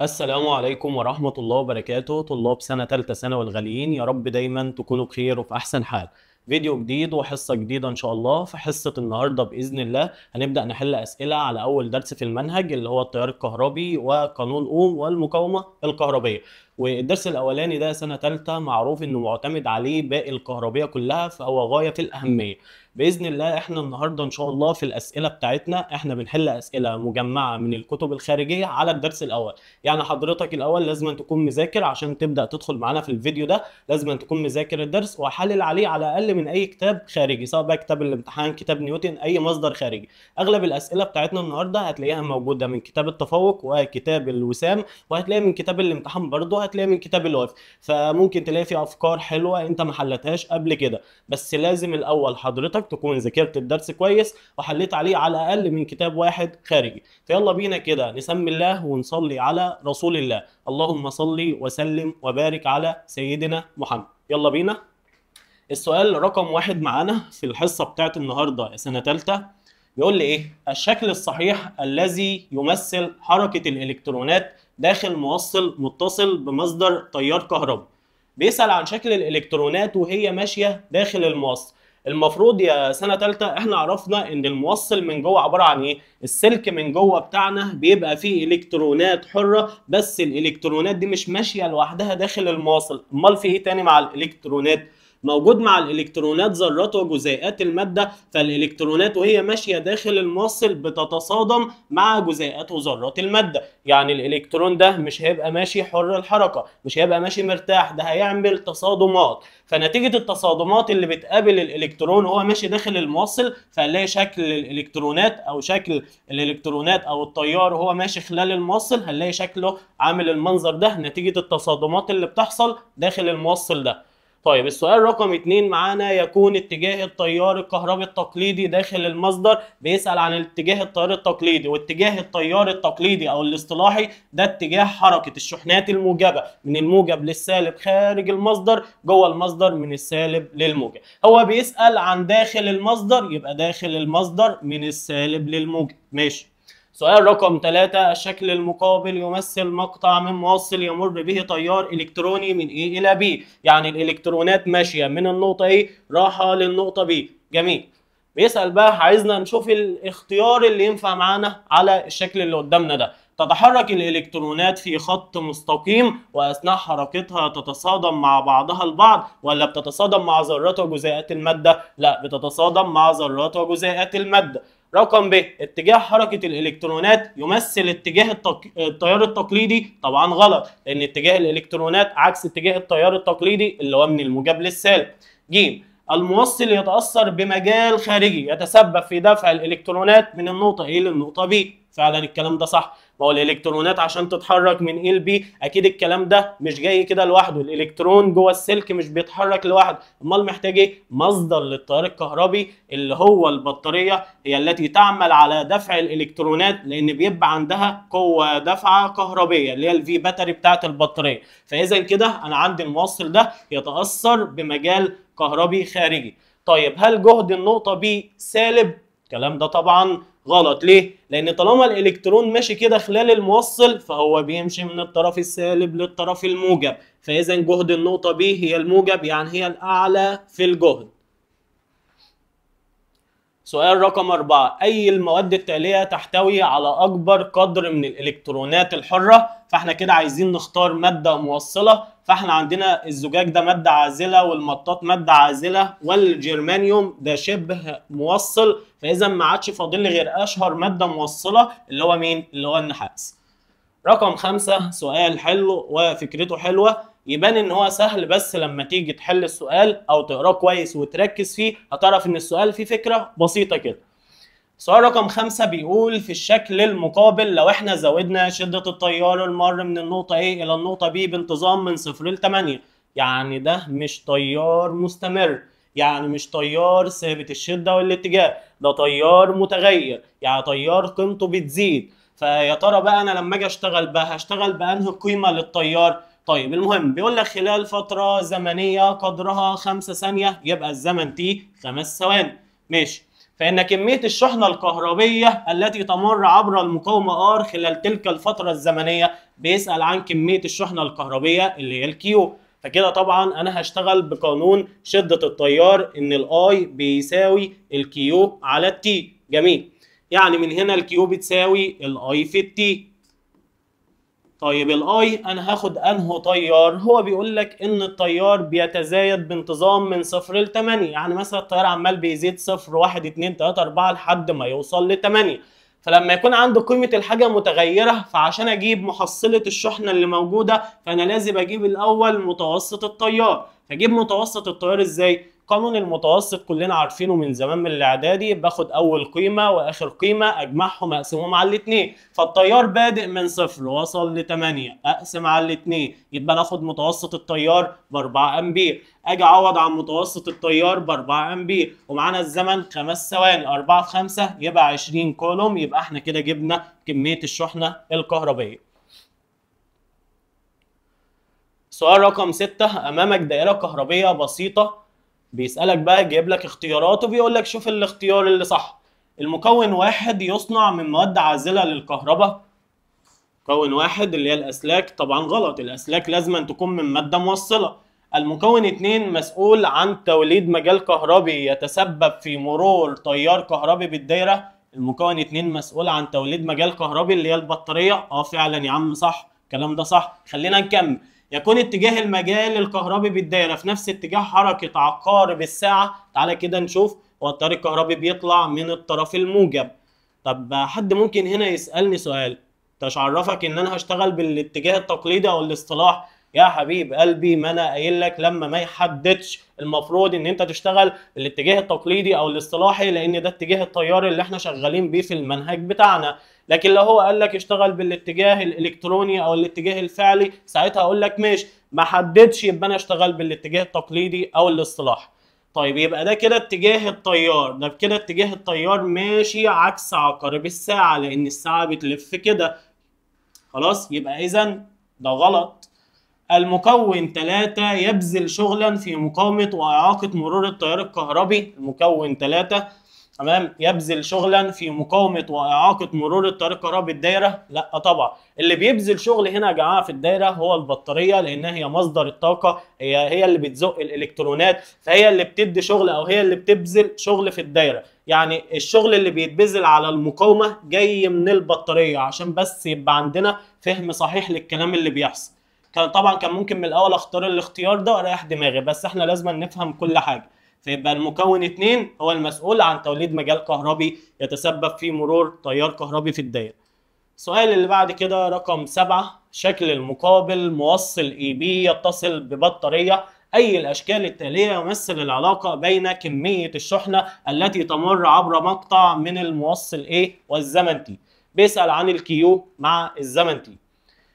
السلام عليكم ورحمة الله وبركاته. طلاب سنة تالتة ثانوي الغاليين، يا رب دايما تكونوا بخير وفي أحسن حال. فيديو جديد وحصة جديدة إن شاء الله. في حصة النهاردة بإذن الله هنبدأ نحل أسئلة على أول درس في المنهج اللي هو التيار الكهربي وقانون أوم والمقاومة الكهربية. والدرس الأولاني ده سنة تالتة معروف إنه معتمد عليه باقي الكهربية كلها، فهو غاية في الأهمية. بإذن الله إحنا النهاردة إن شاء الله في الأسئلة بتاعتنا إحنا بنحل أسئلة مجمعة من الكتب الخارجية على الدرس الأول. يعني حضرتك الاول لازم تكون مذاكر عشان تبدا تدخل معانا في الفيديو ده، لازم تكون مذاكر الدرس وحلل عليه على الاقل من اي كتاب خارجي، سواء بقى كتاب الامتحان، كتاب نيوتن، اي مصدر خارجي. اغلب الاسئله بتاعتنا النهارده هتلاقيها موجوده من كتاب التفوق وكتاب الوسام، وهتلاقيها من كتاب الامتحان برضه، هتلاقيها من كتاب الوقف. فممكن تلاقي في افكار حلوه انت ما حلتهاش قبل كده، بس لازم الاول حضرتك تكون ذاكرت الدرس كويس وحليت عليه على الاقل من كتاب واحد خارجي. فيلا بينا كده نسمي الله ونصلي على رسول الله. اللهم صل وسلم وبارك على سيدنا محمد. يلا بينا. السؤال رقم واحد معانا في الحصة بتاعت النهاردة يا سنة تالتة بيقول لي ايه؟ الشكل الصحيح الذي يمثل حركة الإلكترونات داخل موصل متصل بمصدر تيار كهربي. بيسأل عن شكل الإلكترونات وهي ماشية داخل الموصل. المفروض يا سنة تالتة احنا عرفنا ان الموصل من جوه عبارة عن ايه؟ السلك من جوه بتاعنا بيبقى فيه الكترونات حرة، بس الالكترونات دي مش ماشية لوحدها داخل الموصل. امال في ايه تاني مع الالكترونات؟ موجود مع الالكترونات ذرات وجزيئات المادة، فالالكترونات وهي ماشية داخل الموصل بتتصادم مع جزيئات وذرات المادة. يعني الالكترون ده مش هيبقى ماشي حر الحركة، مش هيبقى ماشي مرتاح، ده هيعمل تصادمات. فنتيجة التصادمات اللي بتقابل الالكترون وهو ماشي داخل الموصل، فهنلاقي شكل الالكترونات او شكل الالكترونات او التيار وهو ماشي خلال الموصل هنلاقي شكله عامل المنظر ده نتيجة التصادمات اللي بتحصل داخل الموصل ده. طيب السؤال رقم اتنين معانا، يكون اتجاه التيار الكهربي التقليدي داخل المصدر. بيسأل عن اتجاه التيار التقليدي، واتجاه التيار التقليدي او الاصطلاحي ده اتجاه حركة الشحنات الموجبة من الموجب للسالب خارج المصدر، جوه المصدر من السالب للموجب. هو بيسأل عن داخل المصدر، يبقى داخل المصدر من السالب للموجب. ماشي. سؤال رقم 3، الشكل المقابل يمثل مقطع من موصل يمر به تيار إلكتروني من A إلى B. يعني الإلكترونات ماشية من النقطة A راحة للنقطة B. جميل. بيسأل بقى عايزنا نشوف الاختيار اللي ينفع معانا على الشكل اللي قدامنا ده. تتحرك الإلكترونات في خط مستقيم وأثناء حركتها تتصادم مع بعضها البعض، ولا بتتصادم مع ذرات وجزيئات المادة؟ لا، بتتصادم مع ذرات وجزيئات المادة. رقم ب، اتجاه حركة الإلكترونات يمثل اتجاه التيار التقليدي. طبعا غلط، لأن اتجاه الإلكترونات عكس اتجاه التيار التقليدي اللي هو من الموجب للسالب. ج، الموصل يتأثر بمجال خارجي يتسبب في دفع الإلكترونات من النقطة A للنقطة B. فعلا الكلام ده صح. ما هو الالكترونات عشان تتحرك من A ل B اكيد الكلام ده مش جاي كده لوحده، الالكترون جوه السلك مش بيتحرك لوحده، امال محتاج ايه؟ مصدر للتيار الكهربي اللي هو البطاريه، هي التي تعمل على دفع الالكترونات، لان بيبقى عندها قوه دفعه كهربيه اللي هي الفي باتري بتاعه البطاريه. فاذا كده انا عندي الموصل ده يتاثر بمجال كهربي خارجي. طيب هل جهد النقطه B سالب؟ الكلام ده طبعا غلط. ليه؟ لأن طالما الإلكترون ماشي كده خلال الموصل فهو بيمشي من الطرف السالب للطرف الموجب، فإذا جهد النقطة B هي الموجب، يعني هي الأعلى في الجهد. سؤال رقم 4، أي المواد التالية تحتوي على أكبر قدر من الإلكترونات الحرة؟ فاحنا كده عايزين نختار مادة موصلة، فاحنا عندنا الزجاج ده مادة عازلة، والمطاط مادة عازلة، والجرمانيوم ده شبه موصل، فإذا ما عادش فاضل لي غير أشهر مادة موصلة اللي هو مين؟ اللي هو النحاس. رقم 5، سؤال حلو وفكرته حلوة، يبان ان هو سهل، بس لما تيجي تحل السؤال او تقراه كويس وتركز فيه هتعرف ان السؤال فيه فكرة بسيطة كده. سؤال رقم 5 بيقول في الشكل المقابل لو احنا زودنا شدة التيار المار من النقطة A الى النقطة B بانتظام من 0 ل 8، يعني ده مش تيار مستمر، يعني مش تيار ثابت الشدة والاتجاه، ده تيار متغير، يعني تيار قيمته بتزيد. فيا ترى بقى انا لما اجي اشتغل بقى هشتغل بانهي قيمة للتيار؟ طيب المهم بيقول لك خلال فترة زمنية قدرها 5 ثانية، يبقى الزمن T 5 ثواني. ماشي. فإن كمية الشحنة الكهربية التي تمر عبر المقاومة R خلال تلك الفترة الزمنية، بيسأل عن كمية الشحنة الكهربية اللي هي الكيو. فكده طبعا أنا هشتغل بقانون شدة التيار إن الآي بيساوي الكيو على التي. جميل. يعني من هنا الكيو بتساوي الآي في التي. طيب الاي انا هاخد انه تيار؟ هو بيقول لك ان التيار بيتزايد بانتظام من 0 ل 8، يعني مثلا التيار عمال بيزيد 0 1 2 3 4 لحد ما يوصل ل 8. فلما يكون عندي قيمة الحاجة متغيرة، فعشان اجيب محصلة الشحنة اللي موجودة فانا لازم اجيب الاول متوسط التيار. فاجيب متوسط التيار ازاي؟ قانون المتوسط كلنا عارفينه من زمان من الاعدادي، باخد اول قيمه واخر قيمه اجمعهم اقسمهم على الاثنين. فالتيار بادئ من 0 وصل ل 8 اقسم على الاثنين، يبقى ناخد متوسط التيار ب 4 امبير. اجي اعوض عن متوسط التيار ب 4 امبير، ومعانا الزمن 5 ثواني، 4 في 5 يبقى 20 كولوم. يبقى احنا كده جبنا كميه الشحنه الكهربيه. سؤال رقم 6. امامك دائره كهربيه بسيطه، بيسألك بقى، جايب لك اختيارات وبيقول لك شوف الاختيار اللي صح. المكون واحد يصنع من مواد عازلة للكهرباء. مكون واحد اللي هي الأسلاك، طبعا غلط، الأسلاك لازم أن تكون من مادة موصلة. المكون 2 مسؤول عن توليد مجال كهربي يتسبب في مرور تيار كهربي بالدايرة. المكون 2 مسؤول عن توليد مجال كهربي اللي هي البطارية. فعلا يا عم صح، الكلام ده صح. خلينا نكمل. يكون اتجاه المجال الكهربي بالدايرة في نفس اتجاه حركة عقارب الساعة. تعالى كده نشوف. هو التيار الكهربي بيطلع من الطرف الموجب. طب حد ممكن هنا يسألني سؤال، انت عرفك ان انا هشتغل بالاتجاه التقليدي او الاصطلاح؟ يا حبيب قلبي، ما انا قايل لك لما ما يحددش المفروض ان انت تشتغل بالاتجاه التقليدي او الاصطلاحي، لان ده اتجاه التيار اللي احنا شغالين بيه في المنهج بتاعنا. لكن لو هو قال لك اشتغل بالاتجاه الالكتروني او الاتجاه الفعلي، ساعتها اقول لك ماشي. ما حددش، يبقى انا اشتغل بالاتجاه التقليدي او الاصطلاحي. طيب يبقى ده كده اتجاه التيار، ده كده اتجاه التيار ماشي عكس عقارب الساعة، لان الساعة بتلف كده. خلاص، يبقى اذا ده غلط. المكون 3 يبذل شغلا في مقاومة وإعاقة مرور التيار الكهربي. المكون 3 تمام، يبذل شغلا في مقاومة وإعاقة مرور التيار الكهربي الدايرة. لا طبعا، اللي بيبذل شغل هنا يا جماعة في الدايرة هو البطارية، لأنها هي مصدر الطاقة، هي اللي بتزق الإلكترونات، فهي اللي بتدي شغل أو هي اللي بتبذل شغل في الدايرة. يعني الشغل اللي بيتبذل على المقاومة جاي من البطارية، عشان بس يبقى عندنا فهم صحيح للكلام اللي بيحصل. كان ممكن من الأول أختار الاختيار ده وأريح دماغي، بس إحنا لازم نفهم كل حاجة. فيبقى المكون 2 هو المسؤول عن توليد مجال كهربي يتسبب في مرور تيار كهربي في الدايرة. السؤال اللي بعد كده رقم 7. شكل المقابل موصل AB يتصل ببطارية. أي الأشكال التالية يمثل العلاقة بين كمية الشحنة التي تمر عبر مقطع من الموصل A والزمن T؟ بيسأل عن الكيو مع الزمن T.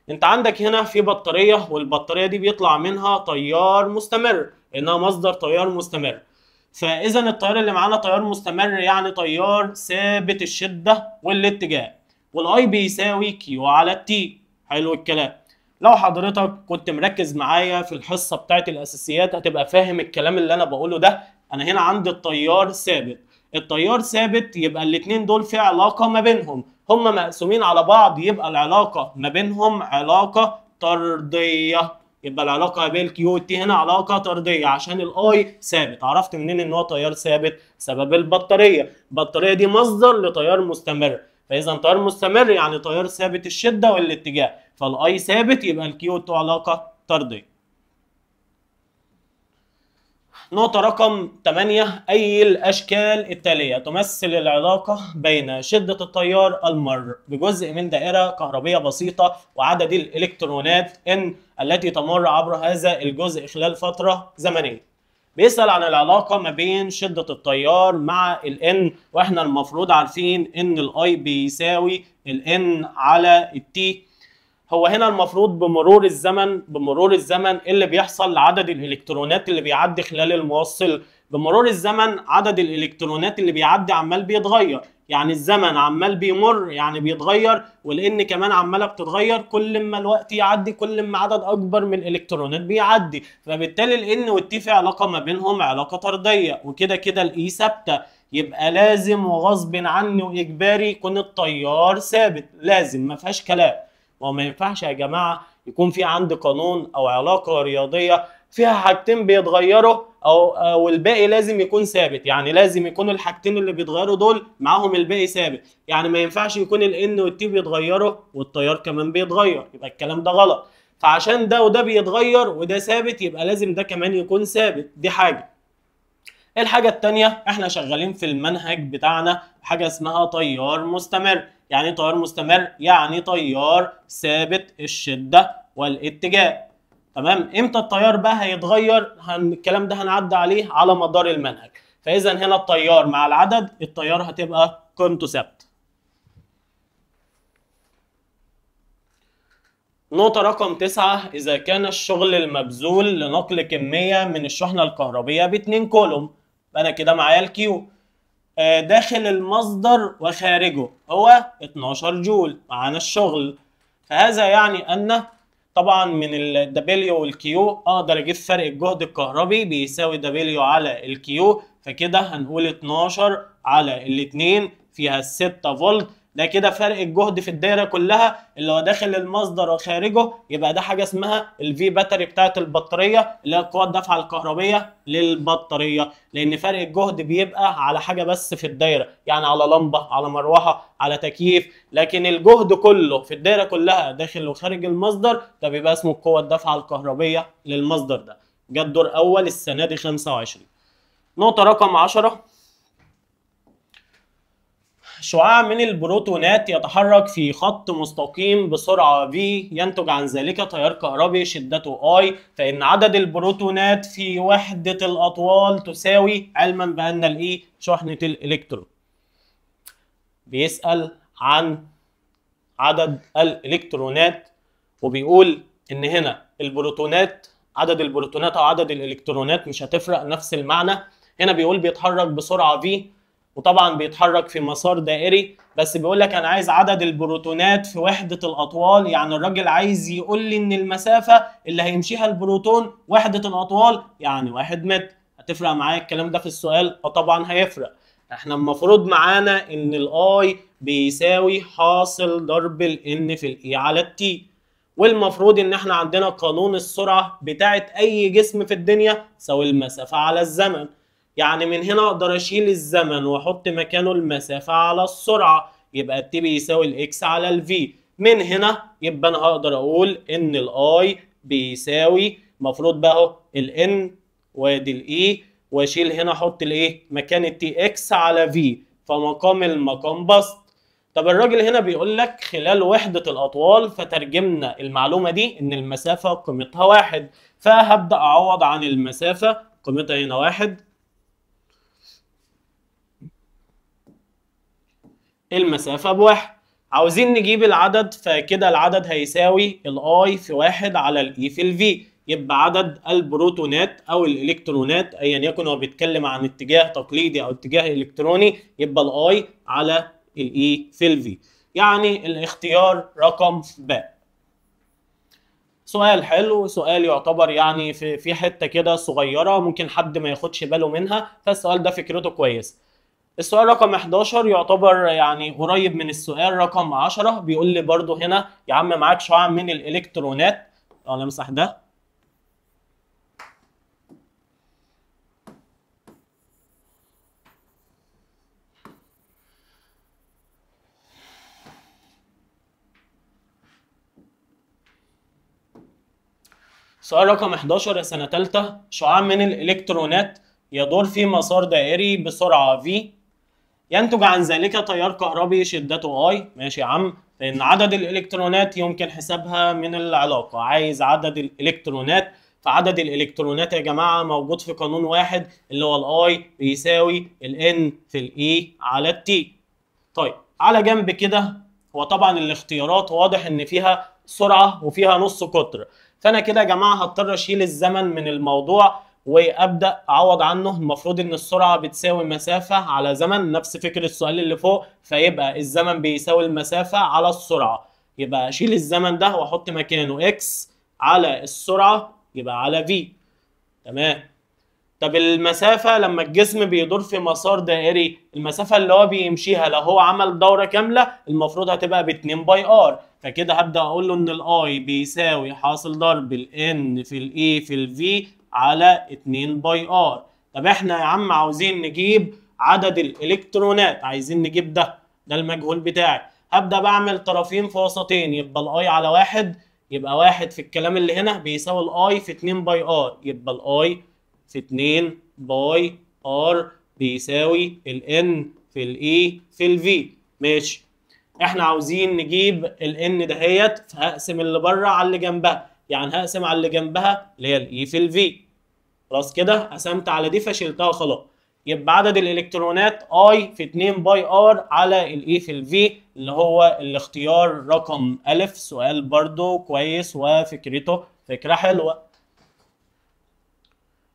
انت عندك هنا في بطارية، والبطارية دي بيطلع منها تيار مستمر، انها مصدر تيار مستمر. فاذا التيار اللي معانا تيار مستمر، يعني تيار ثابت الشدة والاتجاه، والاي بيساوي كيو على التي. حلو الكلام. لو حضرتك كنت مركز معايا في الحصة بتاعت الاساسيات هتبقى فاهم الكلام اللي انا بقوله ده. انا هنا عندي التيار ثابت. التيار ثابت يبقى الاتنين دول في علاقة ما بينهم، هم مقسومين على بعض، يبقى العلاقة ما بينهم علاقة طردية. يبقى العلاقة بين الكيو والتي هنا علاقة طردية، عشان الاي ثابت. عرفت منين ان هو تيار ثابت؟ سبب البطارية. البطارية دي مصدر لتيار مستمر، فاذا تيار مستمر يعني تيار ثابت الشدة والاتجاه، فالاي ثابت يبقى الكيو والتي علاقة طردية. نقطة رقم 8. أي الأشكال التالية تمثل العلاقة بين شدة التيار المر بجزء من دائرة كهربية بسيطة وعدد الإلكترونات N التي تمر عبر هذا الجزء خلال فترة زمنية؟ بيسأل عن العلاقة ما بين شدة التيار مع ال N، وإحنا المفروض عارفين إن ال I بيساوي ال N على ال T. هو هنا المفروض بمرور الزمن اللي بيحصل لعدد الالكترونات اللي بيعدي خلال الموصل. بمرور الزمن عدد الالكترونات اللي بيعدي عمال بيتغير، يعني الزمن عمال بيمر يعني بيتغير، والان كمان عماله بتتغير، كل ما الوقت يعدي كل ما عدد اكبر من الالكترونات بيعدي، فبالتالي الان والتي في علاقه ما بينهم علاقه طرديه، وكده كده الاي ثابته، يبقى لازم وغصب عني واجباري يكون التيار ثابت، لازم ما فيهاش كلام. وما ينفعش يا جماعه يكون في عندي قانون او علاقه رياضيه فيها حاجتين بيتغيروا او الباقي لازم يكون ثابت، يعني لازم يكون الحاجتين اللي بيتغيروا دول معاهم الباقي ثابت، يعني ما ينفعش يكون الان والتي بيتغيروا والتيار كمان بيتغير، يبقى الكلام ده غلط. فعشان ده وده بيتغير وده ثابت يبقى لازم ده كمان يكون ثابت، دي حاجه. الحاجة التانية، احنا شغالين في المنهج بتاعنا حاجة اسمها تيار مستمر. يعني ايه تيار مستمر؟ يعني تيار ثابت الشدة والاتجاه. تمام؟ امتى التيار بقى هيتغير؟ الكلام ده هنعدي عليه على مدار المنهج. فاذا هنا التيار مع العدد، التيار هتبقى قيمته ثابتة. نقطة رقم 9، إذا كان الشغل المبذول لنقل كمية من الشحنة الكهربية ب2 كولوم، أنا كده معايا الكيو. داخل المصدر وخارجه هو 12 جول، معانا الشغل. فهذا يعني أن طبعا من الدبليو والكيو أقدر أجيب فرق الجهد الكهربي بيساوي دبليو على الكيو، فكده هنقول 12 على الاتنين فيها 6 فولت. ده كده فرق الجهد في الدايره كلها اللي هو داخل المصدر وخارجه، يبقى ده حاجه اسمها الفي باتري بتاعت البطاريه اللي هي القوه الدافعه الكهربيه للبطاريه، لان فرق الجهد بيبقى على حاجه بس في الدايره، يعني على لمبه، على مروحه، على تكييف، لكن الجهد كله في الدايره كلها داخل وخارج المصدر ده بيبقى اسمه القوه الدافعه الكهربيه للمصدر ده. جت دور اول السنه دي 25. نقطه رقم 10، شعاع من البروتونات يتحرك في خط مستقيم بسرعة v، ينتج عن ذلك تيار كهربي شدته I، فإن عدد البروتونات في وحدة الأطوال تساوي، علما بأن الإي شحنة الإلكترون. بيسأل عن عدد الإلكترونات، وبيقول إن هنا البروتونات، عدد البروتونات أو عدد الإلكترونات مش هتفرق، نفس المعنى. هنا بيقول بيتحرك بسرعة v، وطبعا بيتحرك في مسار دائري، بس بيقول لك انا عايز عدد البروتونات في وحدة الاطوال، يعني الراجل عايز يقول لي ان المسافة اللي هيمشيها البروتون وحدة الاطوال يعني 1 متر. هتفرق معايا الكلام ده في السؤال؟ طبعا هيفرق. احنا المفروض معانا ان الاي بيساوي حاصل ضرب الان في الاي على التي، والمفروض ان احنا عندنا قانون السرعة بتاعت اي جسم في الدنيا تساوي المسافة على الزمن. يعني من هنا اقدر اشيل الزمن واحط مكانه المسافة على السرعة، يبقى التي بيساوي الاكس على الفي. من هنا يبقى انا هقدر اقول ان الاي بيساوي، المفروض بقى اهو الان وادي الاي، واشيل هنا احط الايه مكان التي اكس على في، فمقام المقام بسط. طب الراجل هنا بيقول لك خلال وحدة الاطوال، فترجمنا المعلومة دي ان المسافة قيمتها 1، فهبدأ اعوض عن المسافة قيمتها هنا 1، المسافة بواحد. عاوزين نجيب العدد، فكده العدد هيساوي الاي في 1 على الاي في الفي، يبقى عدد البروتونات او الالكترونات ايا يكن هو بيتكلم عن اتجاه تقليدي او اتجاه الكتروني، يبقى الاي على الاي في الفي. يعني الاختيار رقم ب. سؤال حلو، سؤال يعتبر يعني في حته كده صغيره ممكن حد ما ياخدش باله منها، فالسؤال ده فكرته كويسه. السؤال رقم 11 يعتبر يعني قريب من السؤال رقم 10، بيقول لي برضو هنا يا عم معاك شعاع من الالكترونات، نمسح ده. سؤال رقم 11 سنة تالتة، شعاع من الالكترونات يدور في مسار دائري بسرعة v، ينتج عن ذلك تيار كهربي شدته I. ماشي يا عم، لأن عدد الإلكترونات يمكن حسابها من العلاقة، عايز عدد الإلكترونات، فعدد الإلكترونات يا جماعة موجود في قانون واحد اللي هو الI بيساوي الN في الE على الT. طيب على جنب كده، هو طبعا الاختيارات واضح إن فيها سرعة وفيها نص قطر، فأنا كده يا جماعة هضطر أشيل الزمن من الموضوع، وابدا اعوض عنه. المفروض ان السرعه بتساوي مسافه على زمن، نفس فكره السؤال اللي فوق، فيبقى الزمن بيساوي المسافه على السرعه. يبقى اشيل الزمن ده واحط مكانه اكس على السرعه، يبقى على في. تمام. طب المسافة لما الجسم بيدور في مسار دائري، المسافة اللي هو بيمشيها لو هو عمل دورة كاملة المفروض هتبقى ب 2 باي ار. فكده هبدأ أقول له إن الأي بيساوي حاصل ضرب الإن في الإي في الفي على 2 باي ار. طب إحنا يا عم عاوزين نجيب عدد الإلكترونات، عايزين نجيب ده المجهول بتاعي. هبدأ بعمل طرفين في وسطين، يبقى الأي على واحد، يبقى واحد في الكلام اللي هنا بيساوي الأي في 2 باي ار، يبقى الأي في 2 باي ار بيساوي الان في الاي في الفي. ماشي. احنا عاوزين نجيب الان دهيت، فهقسم اللي بره على اللي جنبها، يعني هقسم على اللي جنبها اللي هي الاي في الفي. خلاص كده قسمت على دي فشلتها خلاص. يبقى عدد الالكترونات اي في 2 باي ار على الاي في الفي، اللي هو الاختيار رقم الف. سؤال برضو كويس وفكرته فكرة حلوة.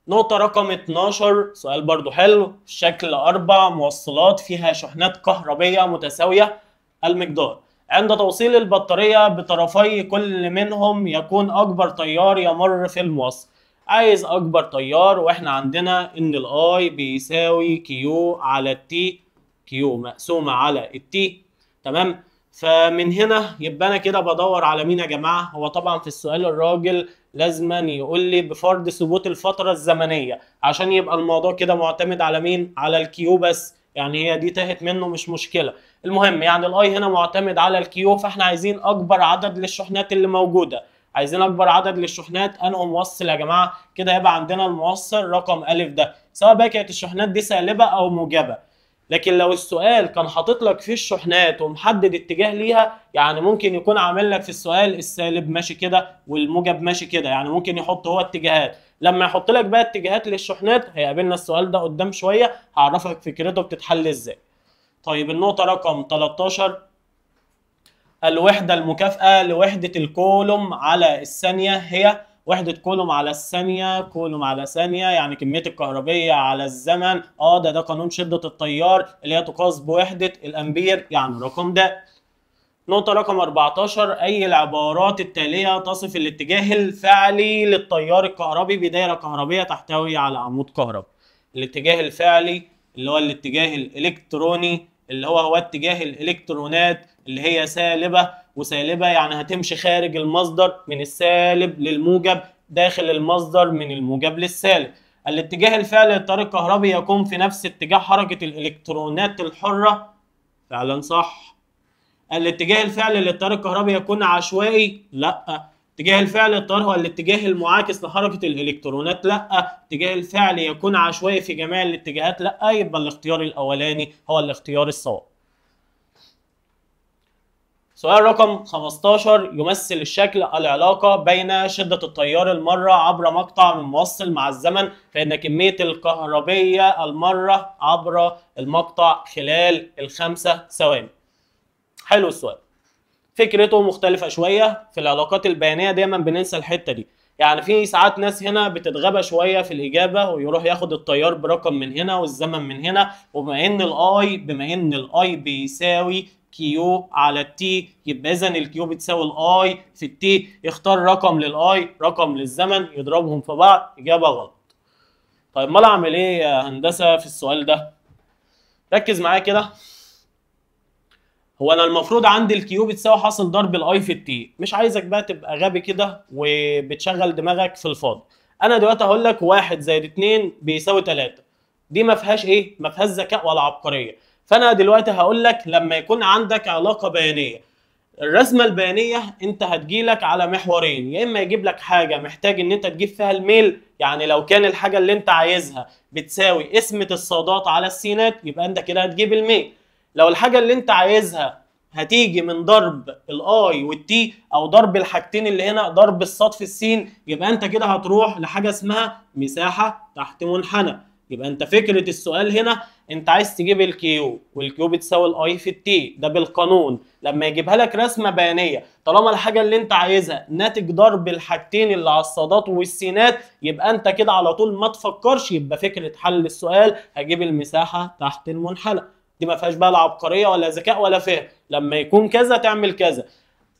نقطة رقم 12، سؤال برضو حلو. شكل 4 موصلات فيها شحنات كهربية متساوية المقدار. عند توصيل البطارية بطرفي كل منهم يكون أكبر تيار يمر في الموصل. عايز أكبر تيار، وإحنا عندنا إن الآي بيساوي كيو على التي، كيو مقسومة على التي. تمام. فمن هنا يبقى أنا كده بدور على مين يا جماعة؟ هو طبعا في السؤال الراجل لازما يقول لي بفرض ثبوت الفترة الزمنية، عشان يبقى الموضوع كده معتمد على مين؟ على الكيو بس. يعني هي دي تاهت منه مش مشكلة. المهم يعني الاي هنا معتمد على الكيو، فاحنا عايزين اكبر عدد للشحنات اللي موجودة. عايزين اكبر عدد للشحنات انه موصل يا جماعة. كده يبقى عندنا الموصل رقم الف ده، سواء بقى كانت الشحنات دي سالبة او موجبة. لكن لو السؤال كان حاطط لك فيه الشحنات ومحدد اتجاه ليها، يعني ممكن يكون عامل لك في السؤال السالب ماشي كده والموجب ماشي كده، يعني ممكن يحط هو اتجاهات. لما يحط لك بقى اتجاهات للشحنات هيقابلنا السؤال ده قدام شويه، هعرفك فكرته بتتحل ازاي. طيب النقطه رقم 13، الوحده المكافئه لوحده الكولوم على الثانيه هي وحدة كولوم على الثانية. كولوم على ثانية يعني كمية الكهربية على الزمن. ده قانون شدة التيار اللي هي تقاس بوحدة الأمبير، يعني رقم ده. نقطة رقم 14، أي العبارات التالية تصف الاتجاه الفعلي للتيار الكهربي بدايرة كهربية تحتوي على عمود كهربي. الاتجاه الفعلي اللي هو الاتجاه الإلكتروني، اللي هو اتجاه الإلكترونات اللي هي سالبة، وسالبة يعني هتمشي خارج المصدر من السالب للموجب، داخل المصدر من الموجب للسالب. الاتجاه الفعلي للتيار الكهربي يكون في نفس اتجاه حركة الإلكترونات الحرة. فعلا صح. الاتجاه الفعلي للتيار الكهربي يكون عشوائي؟ لا. اتجاه الفعل للتيار هو الاتجاه المعاكس لحركة الإلكترونات؟ لا. اتجاه الفعل يكون عشوائي في جميع الاتجاهات؟ لا. يبقى الاختيار الأولاني هو الاختيار الصواب. سؤال رقم 15، يمثل الشكل العلاقة بين شدة التيار المرة عبر مقطع من موصل مع الزمن، فإن كمية الكهربية المرة عبر المقطع خلال ال5 ثواني. حلو السؤال. فكرته مختلفة شوية. في العلاقات البيانية دايما بننسى الحتة دي، يعني في ساعات ناس هنا بتتغبى شوية في الإجابة ويروح ياخد التيار برقم من هنا والزمن من هنا، وبما إن الآي بيساوي كيو على التي، يبقى إذا الكيو بتساوي الآي في التي، يختار رقم للآي رقم للزمن يضربهم في بعض. إجابة غلط. طيب ما أعمل إيه يا هندسة في السؤال ده؟ ركز معايا كده. هو انا المفروض عندي الكيو بتساوي حاصل ضرب الاي في التي، مش عايزك بقى تبقى غبي كده وبتشغل دماغك في الفاضي. انا دلوقتي هقول لك 1 زائد 2 بيساوي 3. دي ما فيهاش ايه؟ ما فيهاش ذكاء ولا عبقريه. فانا دلوقتي هقول لك لما يكون عندك علاقه بيانيه، الرسمه البيانيه انت هتجيلك على محورين، يا اما يجيب لك حاجه محتاج ان انت تجيب فيها الميل، يعني لو كان الحاجه اللي انت عايزها بتساوي قسمه الصادات على السينات يبقى انت كده هتجيب الميل. لو الحاجه اللي انت عايزها هتيجي من ضرب الاي والتي، او ضرب الحاجتين اللي هنا ضرب الصاد في السين، يبقى انت كده هتروح لحاجه اسمها مساحه تحت منحنى. يبقى انت فكره السؤال هنا انت عايز تجيب الكيو، والكيو بتساوي الاي في التي، ده بالقانون. لما يجيبها لك رسمه بيانيه، طالما الحاجه اللي انت عايزها ناتج ضرب الحاجتين اللي على الصادات والسينات، يبقى انت كده على طول ما تفكرش، يبقى فكره حل السؤال هجيب المساحه تحت المنحنى. دي ما فيهاش بقى لا عبقريه ولا ذكاء ولا فهم، لما يكون كذا تعمل كذا.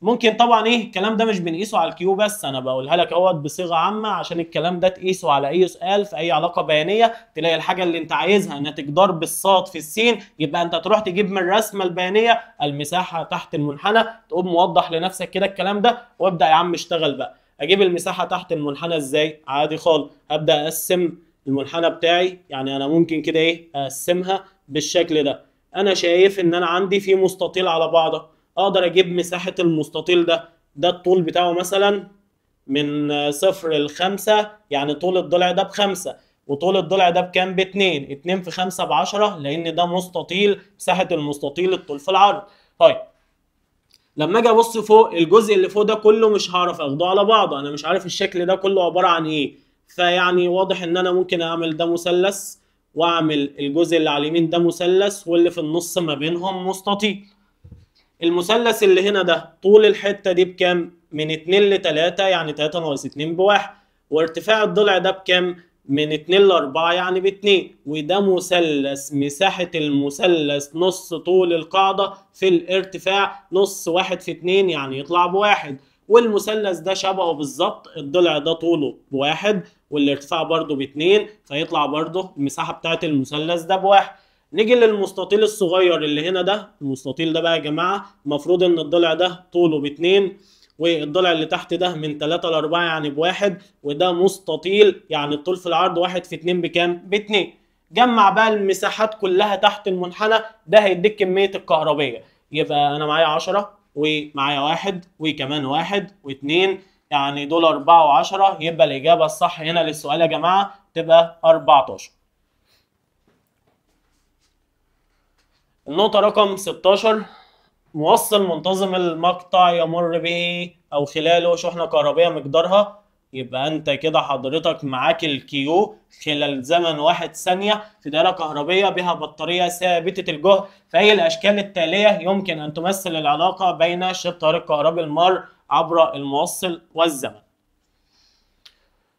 ممكن طبعا الكلام ده مش بنقيسه على الكيو بس، انا بقولها لك اهوت بصيغه عامه عشان الكلام ده تقيسه على اي سؤال في اي علاقه بيانيه. تلاقي الحاجه اللي انت عايزها ناتج ضرب الصاد في السين، يبقى انت تروح تجيب من الرسمه البيانيه المساحه تحت المنحنى، تقوم موضح لنفسك كده الكلام ده، وابدا يا عم اشتغل بقى. اجيب المساحه تحت المنحنى ازاي؟ عادي خالص، ابدا اقسم المنحنى بتاعي. يعني انا ممكن كده اقسمها بالشكل ده. انا شايف ان انا عندي في مستطيل على بعضه، اقدر اجيب مساحة المستطيل ده الطول بتاعه مثلا من 0 ل5، يعني طول الضلع ده ب5، وطول الضلع ده بكام؟ ب2. 2 في 5 ب10، لان ده مستطيل، مساحة المستطيل الطول في العرض. طيب لما اجي ابص فوق، الجزء اللي فوق ده كله مش هعرف اخده على بعضه، انا مش عارف الشكل ده كله عبارة عن ايه. فيعني واضح ان انا ممكن اعمل ده مثلث، واعمل الجزء اللي على اليمين ده مثلث، واللي في النص ما بينهم مستطيل. المثلث اللي هنا ده طول الحته دي بكام؟ من 2 ل 3، يعني 3 ناقص 2 بواحد. وارتفاع الضلع ده بكام؟ من 2 ل 4، يعني ب2. وده مثلث، مساحه المثلث نص طول القاعده في الارتفاع، نص 1 في 2 يعني يطلع بواحد. والمثلث ده شبهه بالظبط، الضلع ده طوله بواحد والارتفاع برضه ب2، فيطلع برضه المساحه بتاعت المثلث ده بواحد. نيجي للمستطيل الصغير اللي هنا ده. المستطيل ده بقى يا جماعه المفروض ان الضلع ده طوله ب2، والضلع اللي تحت ده من 3 ل 4 يعني بواحد، وده مستطيل يعني الطول في العرض 1 في 2 بكام؟ ب2. جمع بقى المساحات كلها تحت المنحنى، ده هيديك كميه الكهربيه. يبقى انا معايا 10 ومعايا 1 وكمان 1 و2، يعني دول 4 و10. يبقى الاجابه الصح هنا للسؤال يا جماعه تبقى 14. النقطة رقم 16، موصل منتظم المقطع يمر به أو خلاله شحنة كهربية مقدارها. يبقى أنت كده حضرتك معاك الكيو خلال زمن 1 ثانية في دائرة كهربية بها بطارية ثابتة الجهد. فأي الأشكال التالية يمكن أن تمثل العلاقة بين شريط التيار الكهربي المار عبر الموصل والزمن.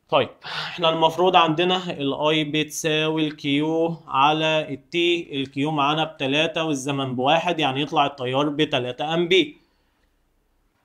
طيب احنا المفروض عندنا الاي بتساوي الكيو على التي، الكيو معانا ب3 والزمن ب1، يعني يطلع التيار ب3 امبير.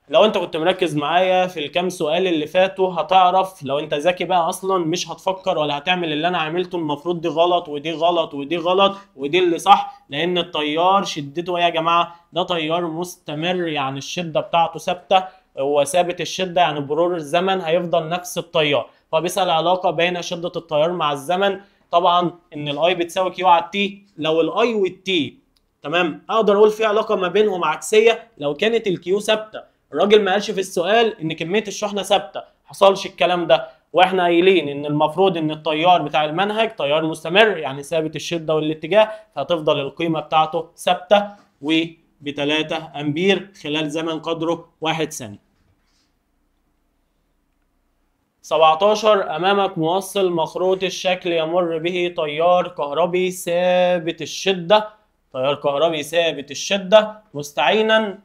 لو انت كنت مركز معايا في الكام سؤال اللي فاتوا هتعرف، لو انت ذكي بقى اصلا مش هتفكر ولا هتعمل اللي انا عملته، المفروض دي غلط ودي غلط ودي غلط ودي اللي صح، لان التيار شدته ايه يا جماعه؟ ده تيار مستمر، يعني الشده بتاعته ثابته، هو ثابت الشده، يعني مرور الزمن هيفضل نفس التيار. فبيسأل علاقه بين شده التيار مع الزمن. طبعا ان الاي بتساوي كيو على التي، لو الاي والتي تمام اقدر اقول في علاقه ما بينهم عكسيه لو كانت الكيو ثابته. الراجل ما قالش في السؤال ان كميه الشحنه ثابته، حصلش الكلام ده. واحنا قايلين ان المفروض ان التيار بتاع المنهج تيار مستمر، يعني ثابت الشده والاتجاه، فهتفضل القيمه بتاعته ثابته وب3 امبير خلال زمن قدره 1 ثانيه. 17، امامك موصل مخروط الشكل يمر به تيار كهربي ثابت الشده، تيار كهربي ثابت الشده، مستعينا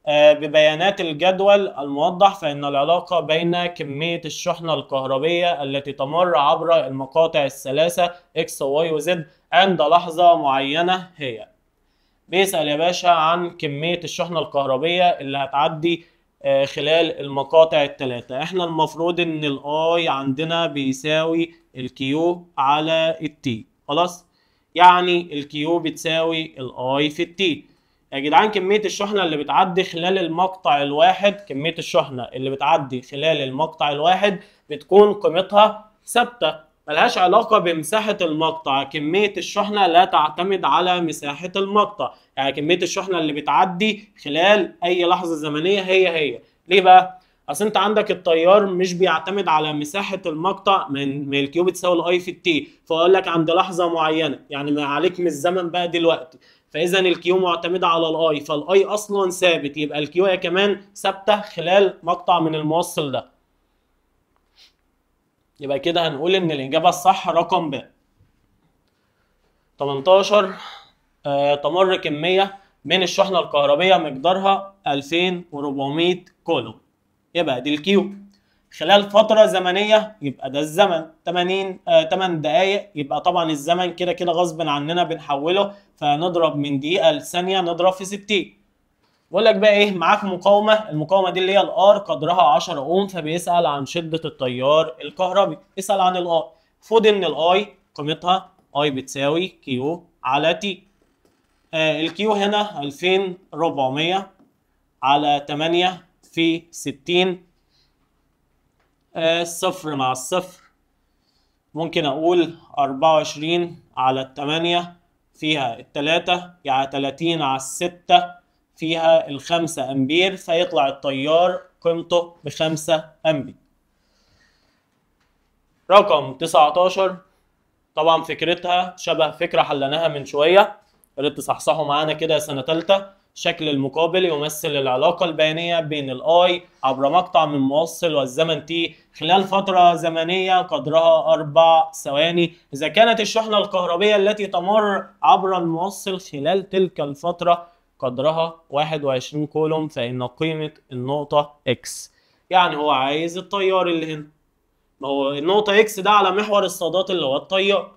ببيانات الجدول الموضح، فإن العلاقة بين كمية الشحنة الكهربية التي تمر عبر المقاطع الثلاثة X و Y و Z عند لحظة معينة هي. بيسأل يا باشا عن كمية الشحنة الكهربية اللي هتعدي خلال المقاطع الثلاثة. احنا المفروض ان الاي عندنا بيساوي الكيو على التي، خلاص؟ يعني الكيو بتساوي الاي في التي. يا جدعان كمية الشحنة اللي بتعدي خلال المقطع الواحد، كمية الشحنة اللي بتعدي خلال المقطع الواحد بتكون قيمتها ثابتة، ملهاش علاقة بمساحة المقطع. كمية الشحنة لا تعتمد على مساحة المقطع، يعني كمية الشحنة اللي بتعدي خلال أي لحظة زمنية هي. ليه بقى؟ أصل أنت عندك التيار مش بيعتمد على مساحة المقطع، من الكيو بتساوي الأي في التي، فأقول لك عند لحظة معينة، يعني ما عليك من الزمن بقى دلوقتي. فاذا الكيو معتمده على الاي، فالاي اصلا ثابت، يبقى الكيو هي كمان ثابته خلال مقطع من الموصل ده. يبقى كده هنقول ان الاجابه الصح رقم ب. 18 تمر كمية من الشحنة الكهربية مقدارها 2400 كولوم، يبقى دي الكيو. خلال فترة زمنية يبقى ده الزمن 8 دقايق، يبقى طبعا الزمن كده كده غصب عننا بنحوله، فنضرب من دقيقة لثانية نضرب في 60. بقول لك بقى ايه، معاك مقاومة، المقاومة دي اللي هي الار قدرها 10 اوم، فبيسأل عن شدة التيار الكهربي، اسأل عن الار. المفروض ان الاي قيمتها اي بتساوي كيو على تي. الكيو هنا 2400 على 8 في 60. الصفر مع الصفر ممكن اقول 24 على 8 فيها 3 يعني 30 على 6 فيها 5 امبير، فيطلع التيار قيمته ب5 امبير. رقم 19 طبعا فكرتها شبه فكرة حلناها من شوية، يا ريت تصحصحوا معانا كده سنة تالتة. شكل المقابل يمثل العلاقة البيانية بين الاي عبر مقطع من موصل والزمن تي خلال فترة زمنية قدرها 4 ثواني. إذا كانت الشحنة الكهربية التي تمر عبر الموصل خلال تلك الفترة قدرها 21 كولوم، فإن قيمة النقطة X. يعني هو عايز التيار اللي هنا، ما هو النقطة X ده على محور الصادات اللي هو التيار.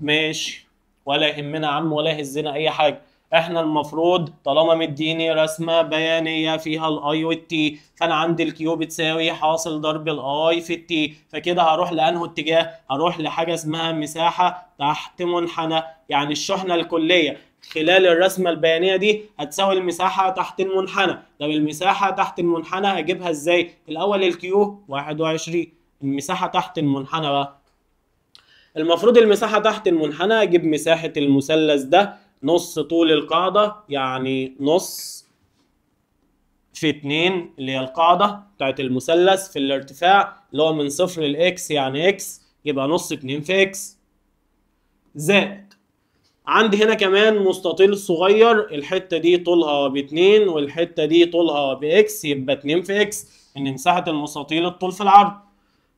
ماشي، ولا يهمنا يا عم ولا يهزنا أي حاجة. احنا المفروض طالما مديني رسمة بيانية فيها الاي والتي، فانا عندي الكيو بتساوي حاصل ضرب الاي في التي، فكده هروح لانه اتجاه؟ هروح لحاجة اسمها مساحة تحت منحنى، يعني الشحنة الكلية خلال الرسمة البيانية دي هتساوي المساحة تحت المنحنى. طب المساحة تحت المنحنى هجيبها ازاي؟ الأول الكيو 21، المساحة تحت المنحنى بقى، المفروض المساحة تحت المنحنى أجيب مساحة المثلث ده نص طول القاعدة، يعني نص في 2 اللي هي القاعدة بتاعت المثلث في الارتفاع اللي هو من 0 لإكس، يعني إكس يبقى نص 2 في إكس، زائد عندي هنا كمان مستطيل صغير، الحتة دي طولها ب2 والحتة دي طولها بإكس، يبقى 2 في إكس، إن مساحة المستطيل الطول في العرض.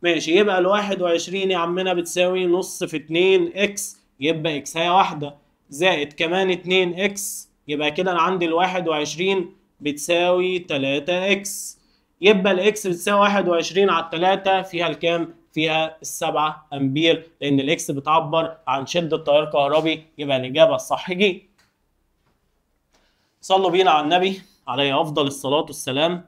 ماشي، يبقى ال21 يا عمنا بتساوي نص في 2 إكس، يبقى إكس هي واحدة، زائد كمان 2 إكس، يبقى كده أنا عندي ال21 بتساوي 3 إكس، يبقى الإكس بتساوي 21 على 3 فيها الكام؟ فيها ال7 أمبير، لأن الإكس بتعبر عن شدة تيار كهربي، يبقى الإجابة الصح ج. صلوا بينا على النبي عليه أفضل الصلاة والسلام.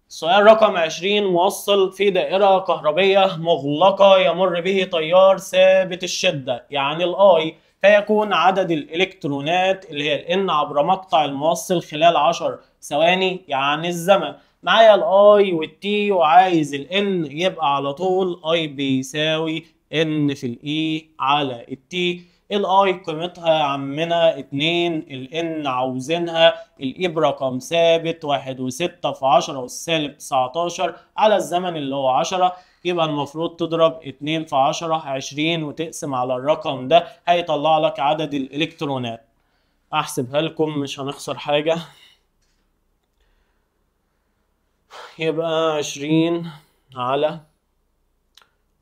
سؤال رقم 20، موصل في دائرة كهربية مغلقة يمر به تيار ثابت الشدة يعني الآي، فيكون عدد الإلكترونات اللي هي الإن عبر مقطع الموصل خلال 10 ثواني يعني الزمن. معايا الآي والتي وعايز الإن، يبقى على طول آي بيساوي إن في الإي على التي. الاي قيمتها يا عمنا 2، الان عاوزينها، الاي برقم ثابت 1.6 في 10 والسالب 19 على الزمن اللي هو 10، يبقى المفروض تضرب 2 في 10 20 وتقسم على الرقم ده هيطلع لك عدد الالكترونات. احسبها لكم مش هنخسر حاجة، يبقى 20 على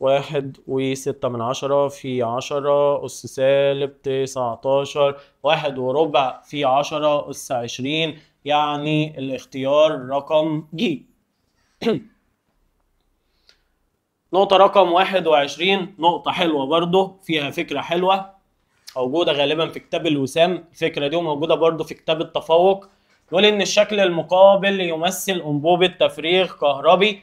1.6 في 10 أس سالب 19، 1 وربع في 10 أس 20، يعني الاختيار رقم ج. نقطة رقم 21 نقطة حلوة برضو، فيها فكرة حلوة موجودة غالبا في كتاب الوسام، الفكرة دي موجودة برضو في كتاب التفوق. يقول إن الشكل المقابل يمثل أنبوبة تفريغ كهربي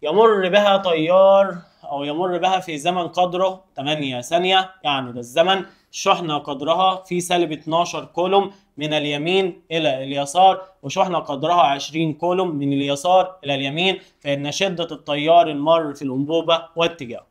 يمر بها تيار أو يمر بها في زمن قدره 8 ثانية، يعني ده الزمن. شحنة قدرها في سالب 12 كولوم من اليمين إلى اليسار، وشحنة قدرها 20 كولوم من اليسار إلى اليمين، فإن شدة التيار المر في الأنبوبة واتجاهه.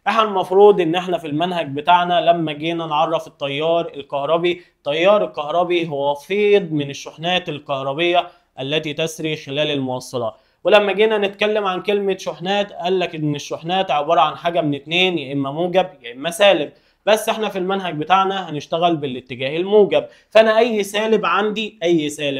احنا المفروض ان احنا في المنهج بتاعنا لما جينا نعرف التيار الكهربي، التيار الكهربي هو فيض من الشحنات الكهربية التي تسري خلال الموصلات. ولما جينا نتكلم عن كلمة شحنات قال لك ان الشحنات عبارة عن حاجة من اتنين، يا اما موجب يا اما سالب، بس احنا في المنهج بتاعنا هنشتغل بالاتجاه الموجب، فانا اي سالب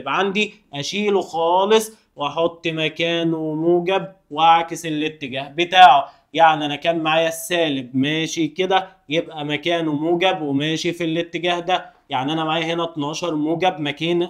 عندي اشيله خالص واحط مكانه موجب واعكس الاتجاه بتاعه. يعني انا كان معايا السالب ماشي كده، يبقى مكانه موجب وماشي في الاتجاه ده. يعني انا معايا هنا 12 موجب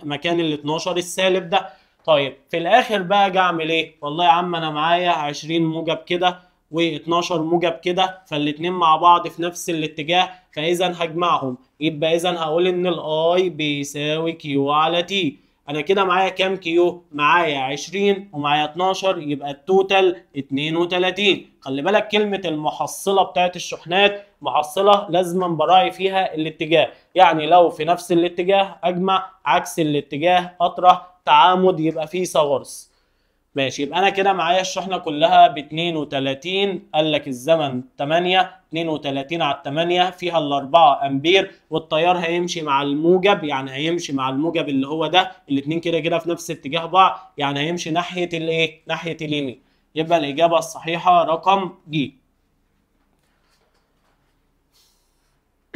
مكان ال 12 السالب ده. طيب في الاخر بقى اجي اعمل ايه؟ والله يا عم انا معايا 20 موجب كده و12 موجب كده، فالاتنين مع بعض في نفس الاتجاه، فاذا هجمعهم. يبقى اذا هقول ان الاي بيساوي كيو على تي. انا كده معايا كام كيو؟ معايا 20 ومعايا 12، يبقى التوتال 32. خلي بالك كلمة المحصلة بتاعت الشحنات محصلة لازم براعي فيها الاتجاه. يعني لو في نفس الاتجاه اجمع، عكس الاتجاه اطرح، تعامد يبقى فيه ثغرس. ماشي، يبقى انا كده معايا الشحنه كلها ب 32. قال لك الزمن 8، 32 على 8 فيها ال 4 امبير، والتيار هيمشي مع الموجب، يعني هيمشي مع الموجب اللي هو ده، الاثنين كده كده في نفس اتجاه بعض، يعني هيمشي ناحيه الايه؟ ناحيه اليمين. يبقى الاجابه الصحيحه رقم ج.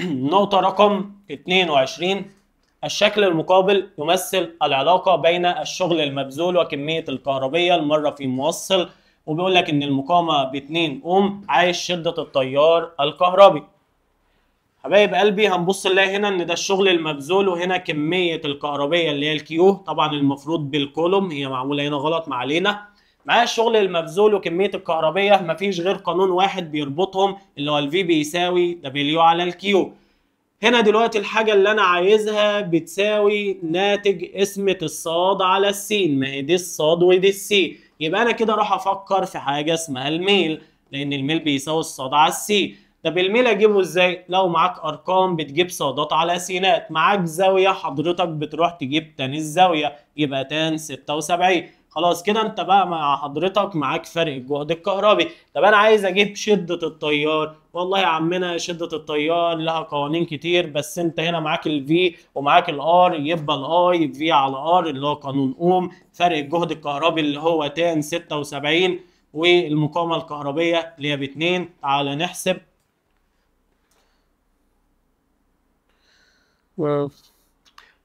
نقطه رقم 22. الشكل المقابل يمثل العلاقة بين الشغل المبذول وكمية الكهربية المرة في موصل، وبيقول لك إن المقاومة ب 2 أوم عايز شدة التيار الكهربي. حبايب قلبي هنبص نلاقي هنا إن ده الشغل المبذول، وهنا كمية الكهربية اللي هي الكيو، طبعا المفروض بالكولوم، هي معمولة هنا غلط ما علينا. معايا الشغل المبذول وكمية الكهربية، مفيش غير قانون واحد بيربطهم اللي هو الفي بيساوي دبليو على الكيو. هنا دلوقتي الحاجة اللي أنا عايزها بتساوي ناتج قسمة الصاد على السين، ما هي دي الصاد ودي السي. يبقى أنا كده راح أفكر في حاجة اسمها الميل، لأن الميل بيساوي الصاد على السي. طب الميل أجيبه إزاي؟ لو معاك أرقام بتجيب صادات على سينات، معاك زاوية حضرتك بتروح تجيب تان الزاوية، يبقى تان 76. خلاص كده انت بقى مع حضرتك معاك فرق الجهد الكهربي. طب انا عايز اجيب شدة التيار، والله يا عمنا شدة التيار لها قوانين كتير، بس انت هنا معاك الفي ومعاك الار، يبقى الاي في على ار اللي هو قانون اوم. فرق الجهد الكهربي اللي هو تان 76، والمقاومة الكهربية اللي هي ب2. تعالى نحسب.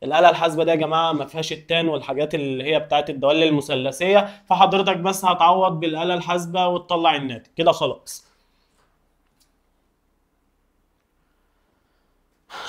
الآلة الحاسبة دي يا جماعة ما فيهاش التان والحاجات اللي هي بتاعت الدوال المثلثية، فحضرتك بس هتعوض بالآلة الحاسبة وتطلع الناتج كده خلاص.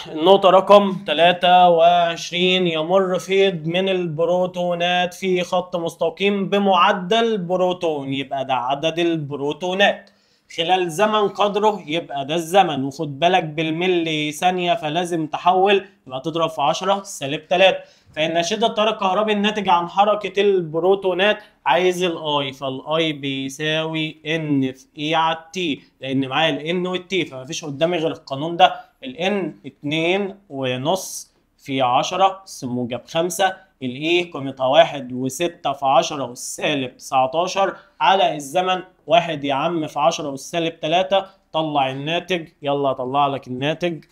النقطة رقم 23. يمر فيض من البروتونات في خط مستقيم بمعدل بروتون، يبقى ده عدد البروتونات خلال زمن قدره، يبقى ده الزمن. وخد بالك بالملي ثانية، فلازم تحول، يبقى تضرب في 10 سالب 3. فإن شدة التيار الكهربي الناتج عن حركة البروتونات عايز الاي، فالاي بيساوي ان في اي على التي، لأن معايا الان والتي، فمفيش قدامي غير القانون ده. الان 2.5 في 10 س موجب 5، الاي قيمتها 1.6 في 10 والسالب 19 على الزمن 1 يا عم في 10 والسالب 3. طلع الناتج، يلا اطلع لك الناتج.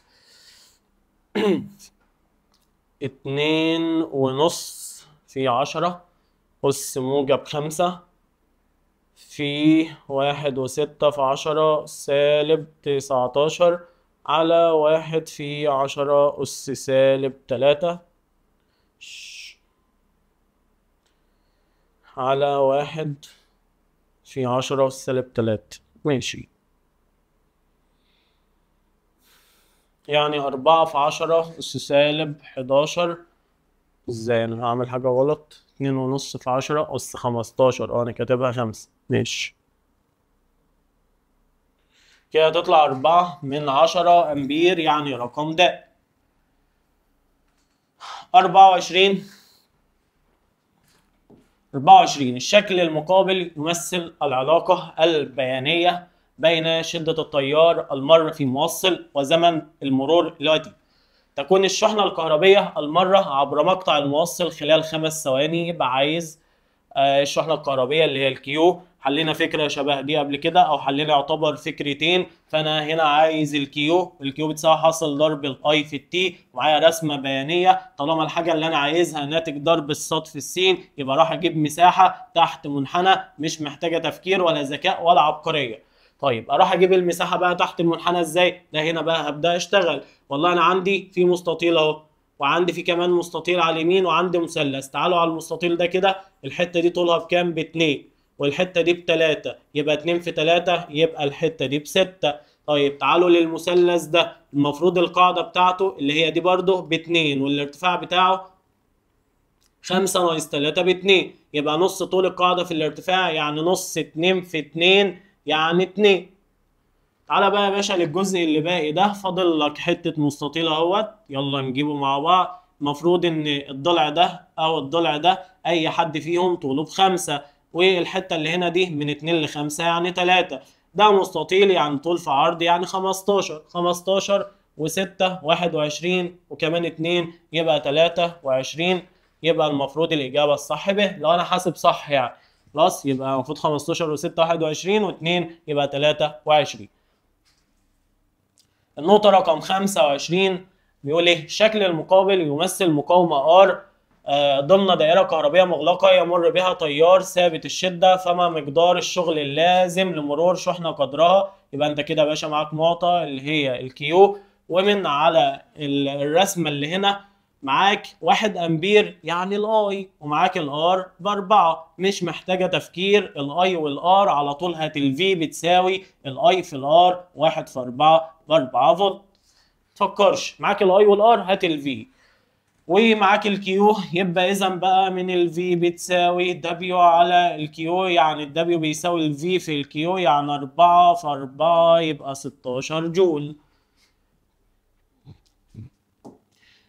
2.5 في 10 أس موجب 5 في 1.6 في 10 سالب 19 على 1 في 10 أس سالب 3 على 1 في 10 أس سالب 3. ماشي، يعني 4 في 10 أس سالب 11. ازاي انا هعمل حاجة غلط؟ 2.5 في 10 أس 15، انا كاتبها 5. ماشي، كده تطلع 4/10 أمبير، يعني رقم ده. 24. الشكل المقابل يمثل العلاقة البيانية بين شدة التيار المر في موصل وزمن المرور الآتي. تكون الشحنة الكهربية المرة عبر مقطع الموصل خلال 5 ثواني. يبقى عايز الشحنة الكهربية اللي هي الكيو. حلينا فكرة شبه دي قبل كده، او حلينا يعتبر فكرتين. فانا هنا عايز الكيو بتساوي حاصل ضرب الاي في التي، ومعايا رسمة بيانية. طالما الحاجة اللي انا عايزها ناتج ضرب الصاد في السين، يبقى راح اجيب مساحة تحت منحنى، مش محتاجة تفكير ولا ذكاء ولا عبقرية. طيب اروح اجيب المساحة بقى تحت المنحنى ازاي؟ ده هنا بقى هبدأ اشتغل. والله انا عندي في مستطيل اهو، وعندي في كمان مستطيل على اليمين وعندي مثلث. تعالوا على المستطيل ده كده، الحته دي طولها بكام؟ ب2 والحته دي ب3، يبقى 2 في 3 يبقى الحته دي ب6. طيب تعالوا للمثلث ده، المفروض القاعده بتاعته اللي هي دي برده ب2 والارتفاع بتاعه 5 ناقص 3 ب2، يبقى نص طول القاعده في الارتفاع يعني نص 2 في 2 يعني 2. تعالى بقى يا باشا للجزء اللي باقي ده، فاضل لك حته مستطيل اهوت، يلا نجيبه مع بعض. المفروض ان الضلع ده او الضلع ده اي حد فيهم طوله ب5، والحته اللي هنا دي من 2 ل5 يعني 3. ده مستطيل يعني طول في عرض يعني 15. 15 و6 21 وكمان 2 يبقى 23. يبقى المفروض الاجابه الصح ب، لو انا حاسب صح يعني. خلاص يبقى المفروض 15 و6 21 و2 يبقى 23. النقطة رقم 25 بيقول ايه؟ شكل المقابل يمثل مقاومة R ضمن دائرة كهربية مغلقة يمر بها تيار ثابت الشدة، فما مقدار الشغل اللازم لمرور شحنة قدرها. يبقى انت كده يا باشا معاك معطى اللي هي الكيو، ومن على الرسمة اللي هنا معاك 1 امبير يعني الاي، ومعاك الار ب4. مش محتاجه تفكير، الاي والار على طول هات الفي بتساوي الاي في الار 1 في 4 ب4 فولت. تفكرش، معاك الاي والار هات الفي، ومعاك الكيو، يبقى اذا بقى من الفي بتساوي دبليو على الكيو، يعني الدبليو بيساوي الفي في الكيو يعني 4 في 4 يبقى 16 جول.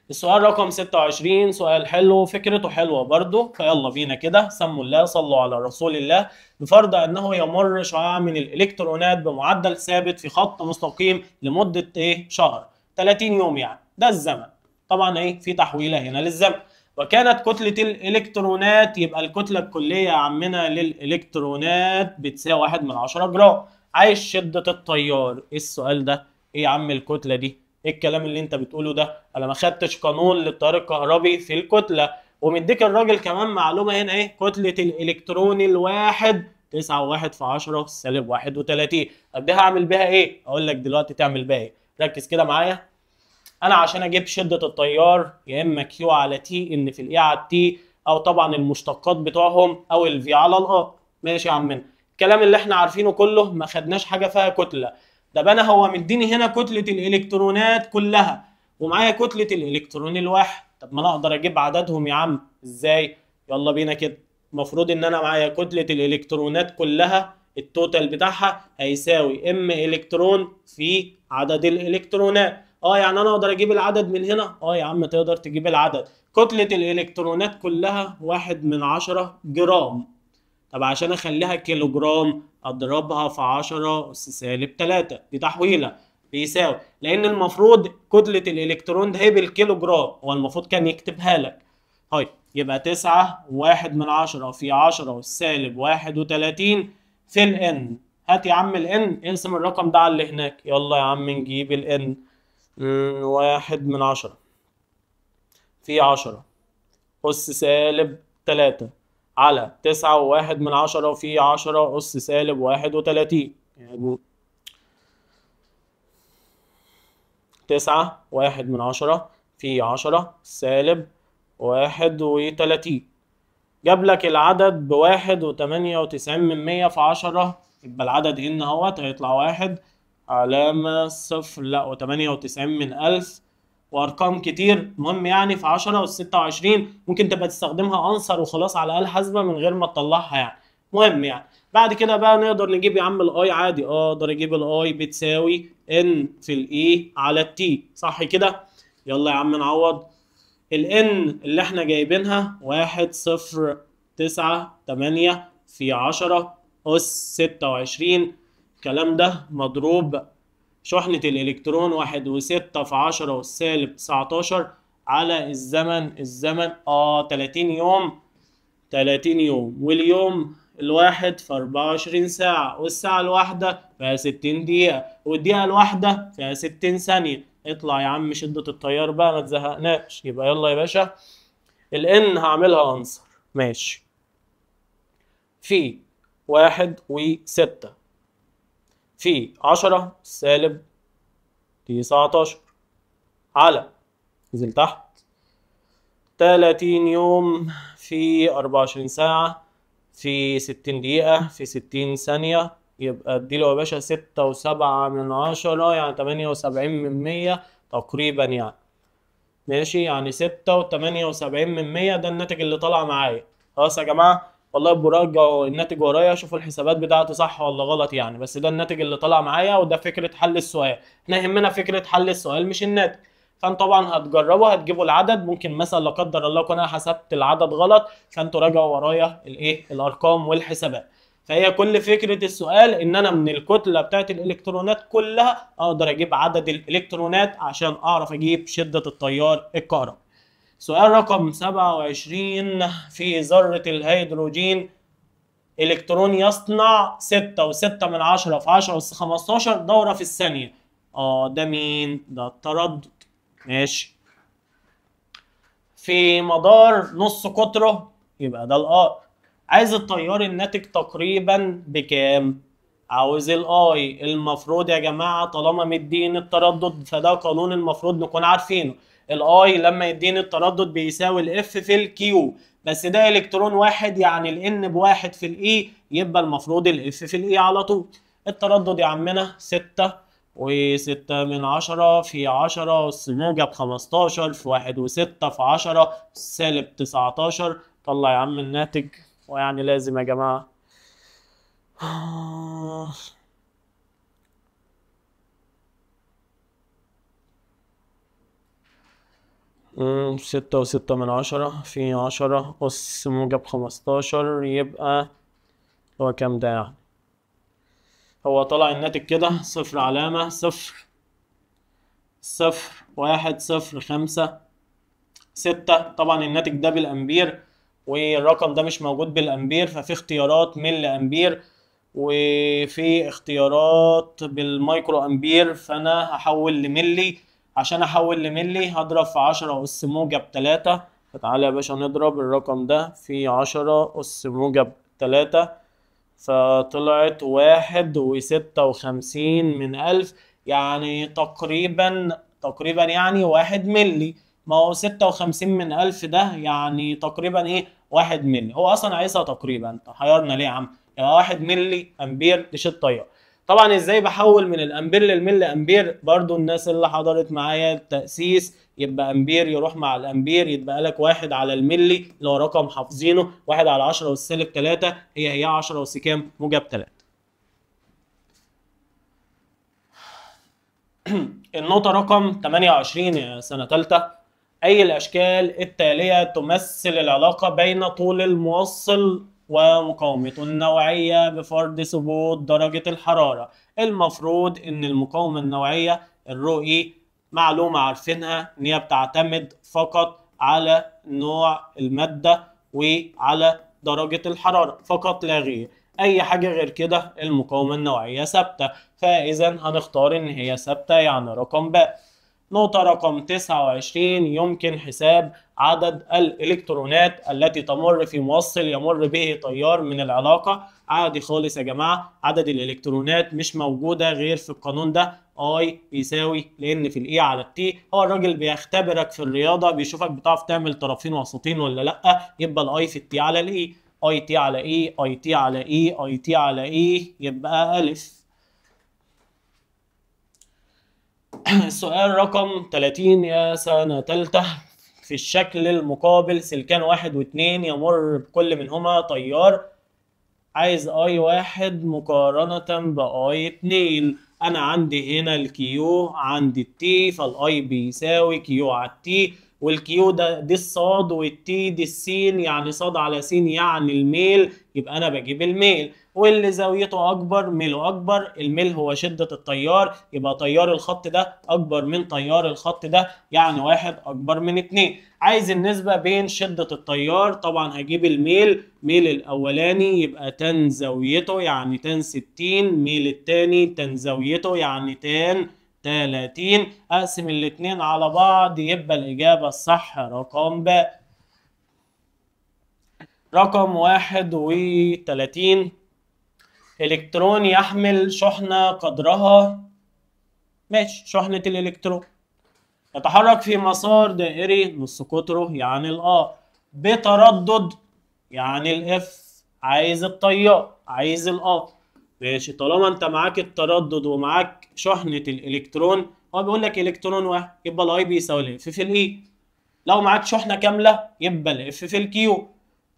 السؤال رقم 26 سؤال حلو، فكرته حلوة برضو، فيلا بينا كده. سموا الله، صلوا على رسول الله. بفرض أنه يمر شعاع من الإلكترونات بمعدل ثابت في خط مستقيم لمدة شهر، 30 يوم يعني، ده الزمن. طبعا في تحويلة هنا للزمن. وكانت كتلة الإلكترونات، يبقى الكتلة الكلية يا عمنا للإلكترونات بتساوي 1/10 جرام. عايز شدة التيار. إيه السؤال ده؟ إيه يا عم الكتلة دي؟ ايه الكلام اللي انت بتقوله ده؟ انا ما خدتش قانون للتيار الكهربي في الكتله. ومديك الراجل كمان معلومه هنا، كتله الالكترون الواحد 9.1 في 10 سالب 31. طب دي هعمل بيها ايه؟ اقول لك دلوقتي تعمل بيها ايه. ركز كده معايا. انا عشان اجيب شده التيار يا اما كيو على تي ان في الاي على تي، او طبعا المشتقات بتوعهم، او الفي على الار. ماشي يا عمنا، الكلام اللي احنا عارفينه كله، ما خدناش حاجه فيها كتله. ده انا هو مديني هنا كتله الالكترونات كلها، ومعايا كتله الالكترون الواحد. طب ما انا اقدر اجيب عددهم يا عم. ازاي؟ يلا بينا كده. المفروض ان انا معايا كتله الالكترونات كلها، التوتال بتاعها هيساوي ام الكترون في عدد الالكترونات. يعني انا اقدر اجيب العدد من هنا. يا عم تقدر تجيب العدد. كتلة الالكترونات كلها 1/10 جرام. طب عشان اخليها كيلو جرام اضربها في 10 اس سالب 3، دي تحويلة بيساوي، لان المفروض كتلة الالكترون ده هي بالكيلو جرام، هو المفروض كان يكتبها لك. يبقى 9.1 في 10 اس سالب 31 في الان. هات يا عم الان، اقسم الرقم ده على اللي هناك. يلا يا عم نجيب الان. 1/10 في 10 أس سالب 3 على 9.1 في 10 أس سالب 31، يعني 9.1 في 10 سالب 31. جاب لك العدد ب1.98 في 10، يبقى العدد هنا اهوت هيطلع 1 علامة 0 لا و98 من 1000 وارقام كتير. المهم يعني في 10 و26 ممكن تبقى تستخدمها انسر وخلاص على الاله حاسبه من غير ما تطلعها يعني. مهم يعني بعد كده بقى نقدر نجيب يا عم الاي عادي. اقدر اجيب الاي بتساوي ان في الاي على التي، صح كده؟ يلا يا عم نعوض. الان اللي احنا جايبينها 1.098 في 10 أس 26. الكلام ده مضروب شحنة الإلكترون 1.6 في 10 أس سالب 19 على الزمن 30 يوم. 30 يوم، واليوم الواحد في 24 ساعة، والساعة الواحدة فيها 60 دقيقة، والدقيقة الواحدة فيها 60 ثانية. اطلع يا عم شدة التيار بقى ما تزهقناش. يبقى يلا يا باشا الان هعملها انصر. ماشي. في 1.6 في 10 سالب 19 على، نزل تحت، 30 يوم في 24 ساعة في 60 دقيقة في 60 ثانية، يبقى اديله يا باشا 6.7 يعني 78 تقريبا يعني. ماشي، يعني 6.78 ده الناتج اللي طالع معايا. خلاص يا جماعة، والله براجعوا الناتج ورايا شوفوا الحسابات بتاعتي صح ولا غلط يعني، بس ده الناتج اللي طالع معايا وده فكرة حل السؤال. احنا يهمنا فكرة حل السؤال مش الناتج. فانتوا طبعا هتجربوا هتجيبوا العدد، ممكن مثلا لا قدر الله كون انا حسبت العدد غلط، فانتوا راجعوا ورايا الايه الارقام والحسابات. فهي كل فكرة السؤال ان انا من الكتلة بتاعت الالكترونات كلها اقدر اجيب عدد الالكترونات عشان اعرف اجيب شدة التيار الكهربي. سؤال رقم 27، في ذرة الهيدروجين الكترون يصنع 6.6 في 10 أس 15 دورة في الثانية. ده مين؟ ده التردد. ماشي. في مدار نص قطره، يبقى ده الار. عايز التيار الناتج تقريبا بكام؟ عاوز الاي. المفروض يا جماعه طالما مدين التردد فده قانون المفروض نكون عارفينه. الاي لما يديني التردد بيساوي الاف في الكيو، بس ده الكترون واحد يعني الان بواحد في الاي، يبقى المفروض الاف في الاي على طول. التردد يا عمنا 6.6 في 10 أس موجب 15 في 1.6 في 10 سالب 19. طلع يا عم الناتج، ويعني لازم يا جماعة 6.6 في 10 أس موجب 15 يبقى هو كام ده يعني؟ هو طلع الناتج كده 0 علامة 0 0 1 0 5 6. طبعا الناتج ده بالأمبير والرقم ده مش موجود بالأمبير، ففي اختيارات ملي أمبير وفي اختيارات بالمايكرو أمبير، فأنا هحول لملي. عشان أحول لملي هضرب في 10 أس موجب 3. فتعالى يا باشا نضرب الرقم ده في 10 أس موجب 3، فطلعت 1.56 يعني تقريبا يعني 1 ملي. ما هو 56 ده يعني تقريبا ايه 1 ملي. هو اصلا عايزها تقريبا، انت حيرنا ليه يا عم؟ يبقى 1 ملي امبير تشيل تيار. طبعا ازاي بحول من الامبير للملي امبير؟ برضو الناس اللي حضرت معايا التأسيس، يبقى امبير يروح مع الامبير يتبقى لك 1 على الملي اللي هو رقم حافظينه، 1 على 10 والسالب 3 هي 10 أس كام؟ موجب 3. النقطة رقم 28 يا سنة تالتة، أي الأشكال التالية تمثل العلاقة بين طول الموصل ومقاومته النوعية بفرض ثبوت درجة الحرارة؟ المفروض إن المقاومة النوعية الرو إي معلومة عارفينها إن هي بتعتمد فقط على نوع المادة وعلى درجة الحرارة فقط لا غير. أي حاجة غير كده المقاومة النوعية ثابتة، فإذا هنختار إن هي ثابتة يعني رقم ب. نقطة رقم 29، يمكن حساب عدد الإلكترونات التي تمر في موصل يمر به تيار من العلاقة. عادي خالص يا جماعة، عدد الإلكترونات مش موجودة غير في القانون ده، اي بيساوي لان في الاي على التي. هو الراجل بيختبرك في الرياضة، بيشوفك بتعرف تعمل طرفين وسطين ولا لأ، يبقى الاي في التي على الاي. اي تي على اي، اي تي على اي، اي تي على اي، يبقى الف. السؤال رقم 30 يا سنة تالتة، في الشكل المقابل سلكان 1 و2 يمر بكل منهما تيار. عايز اي 1 مقارنة باي 2. انا عندي هنا الكيو عندي التي، فالاي بيساوي كيو على التي، والكيو ده دي الصاد والتي دي السين، يعني صاد على سين يعني الميل، يبقى انا بجيب الميل. واللي زاويته اكبر ميله اكبر، الميل هو شدة التيار، يبقى تيار الخط ده اكبر من تيار الخط ده، يعني 1 اكبر من 2. عايز النسبة بين شدة التيار، طبعا هجيب الميل. ميل الاولاني يبقى تان زاويته يعني تان 60، ميل التاني تان زاويته يعني تان 30. اقسم الاتنين على بعض يبقى الاجابة الصح رقم ب. رقم 31، الكترون يحمل شحنة قدرها، ماشي شحنة الالكترون يتحرك في مسار دائري نص قطره يعني الآ، بتردد يعني الإف، عايز التيار، عايز الآ. ماشي، طالما أنت معاك التردد ومعاك شحنة الإلكترون، هو بيقول لك إلكترون واحد، يبقى الأي بيساوي الإف في الإي. لو معاك شحنة كاملة يبقى الإف في الكيو،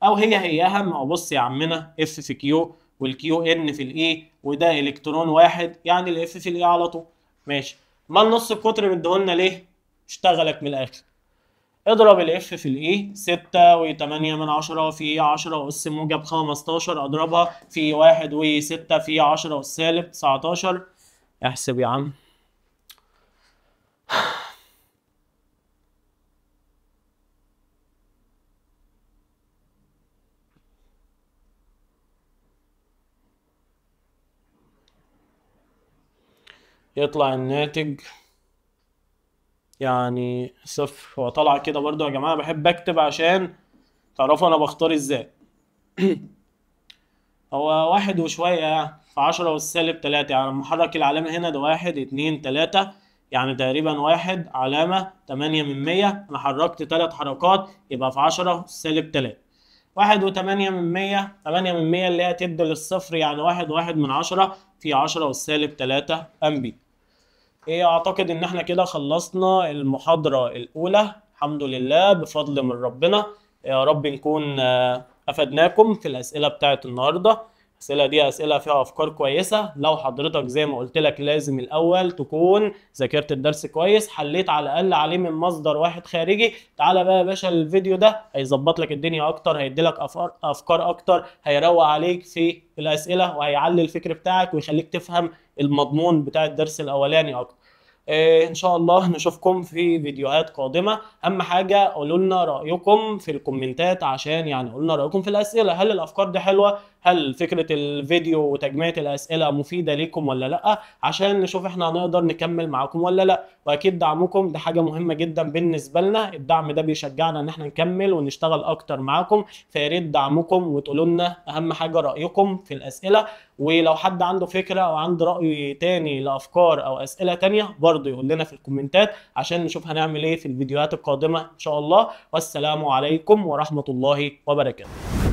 أو هياها، ما هو بص يا عمنا، إف في كيو والكيو إن في الإي، وده إلكترون واحد يعني الإف في الإي على طول. ماشي، أمال نص القطر مديهولنا ليه؟ اشتغلك من الآخر. اضرب الاف في الاي، 6.8 في 10 أس موجب 15، اضربها في 1.6 في 10 أس سالب 19. احسب يا عم. يطلع الناتج يعني صفر. هو طلع كده برضو يا جماعة، بحب اكتب عشان تعرفوا انا بختار ازاي. هو واحد وشوية يعني، في 10 أس سالب 3، يعني لما احرك العلامة هنا ده 1 2 3، يعني تقريبا 1 علامة 8 من 100. أنا حركت 3 حركات، يبقى في 10 أس سالب 3. 1 و8 من 100، 8 من 100 اللي هي تدي للصفر، يعني 1 1 من 10 في 10 أس سالب 3 أمبي. إيه، أعتقد إن إحنا كده خلصنا المحاضرة الأولى، الحمد لله بفضل من ربنا. يا رب نكون أفدناكم في الأسئلة بتاعت النهاردة. الأسئلة دي أسئلة فيها أفكار كويسة. لو حضرتك زي ما قلت لك لازم الأول تكون ذاكرت الدرس كويس، حليت على الأقل عليه من مصدر واحد خارجي. تعالى بقى يا باشا، الفيديو ده هيظبط لك الدنيا أكتر، هيدي لك أفكار أكتر، هيروق عليك في الأسئلة، وهيعلي الفكر بتاعك ويخليك تفهم المضمون بتاع الدرس الأولاني أكتر. ان شاء الله نشوفكم في فيديوهات قادمة. اهم حاجة قولوا لنا رأيكم في الكومنتات، عشان يعني قولوا لنا رأيكم في الأسئلة. هل الأفكار دي حلوة؟ هل فكرة الفيديو وتجميع الأسئلة مفيدة ليكم ولا لأ؟ عشان نشوف احنا هنقدر نكمل معاكم ولا لأ. واكيد دعمكم ده حاجة مهمة جدا بالنسبة لنا، الدعم ده بيشجعنا ان احنا نكمل ونشتغل اكتر معاكم. فيا ريت دعمكم وتقولوا لنا اهم حاجة رأيكم في الأسئلة. ولو حد عنده فكرة او عنده رأي تاني لأفكار او أسئلة تانية برضه يقول لنا في الكومنتات، عشان نشوف هنعمل ايه في الفيديوهات القادمة ان شاء الله. والسلام عليكم ورحمة الله وبركاته.